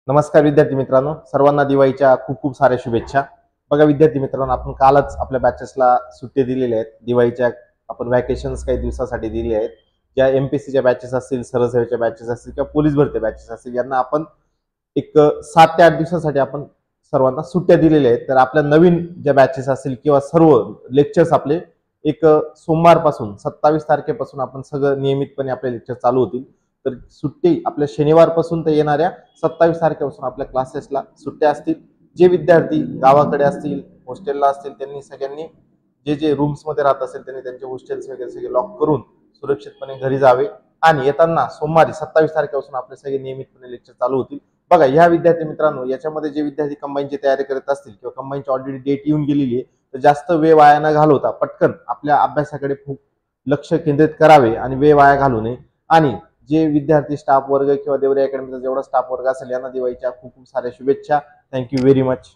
नमस्कार विद्यार्थी मित्रांनो, सर्वांना दिवाळीच्या खूप खूप साऱ्या शुभेच्छा। बघा विद्यार्थी मित्रांनो, आपण कालच आपल्या बॅचेसला सुट्टी दिलेल्या आहेत। दिवाळीच्या आपण वॅकेशन्स काही दिवसासाठी दिले आहेत। ज्या एमपीसीच्या बॅचेस असतील, सरसेवेच्या बॅचेस असतील किंवा पोलीस भरती बॅचेस असतील, यांना आपण एक 7 ते 8 दिवसासाठी आपण सर्वांना सुट्ट्या दिलेल्या आहेत। तर आपल्या नवीन ज्या बॅचेस असतील किंवा सर्व लेक्चर्स आपले एक सोमवारपासून 27 तारखेपासून आपण सगळं नियमितपणे आपले लेक्चर चालू होतील। तर सुट्टी आपल्या शनिवारपासून तर येणाऱ्या 27 तारखेपासून आपल्या क्लासेसला सुट्ट्या असतील। जे विद्यार्थी गावाकडे असतील, हॉस्टेलला असतील, त्यांनी सगळ्यांनी जे रूम्स मध्ये राहत असेल त्यांनी त्यांचे हॉस्टेल्स वगैरे सगळे लॉक करून सुरक्षितपणे घरी जावे आणि येताना सोमवारी 27 तारखेपासून आपले सगळे नियमितपणे लेक्चर चालू होतील। बघा ह्या विद्यार्थी मित्रांनो, याच्यामध्ये जे विद्यार्थी कंबाईनची तयारी करत असतील किंवा कंबाईनची ऑलरेडी डेट येऊन गेलेली आहे, तर जास्त वेळ वाया न घालवता पटकन आपल्या अभ्यासाकडे खूप लक्ष केंद्रित करावे आणि वेळ वाया घालू नये। आणि जे विद्यार्थी स्टाफ वर्ग किंवा देवरे अकॅडमीचा जेवढा स्टाफ वर्ग असेल यांना दिवाळीच्या खूप खूप साऱ्या शुभेच्छा। Thank you very much.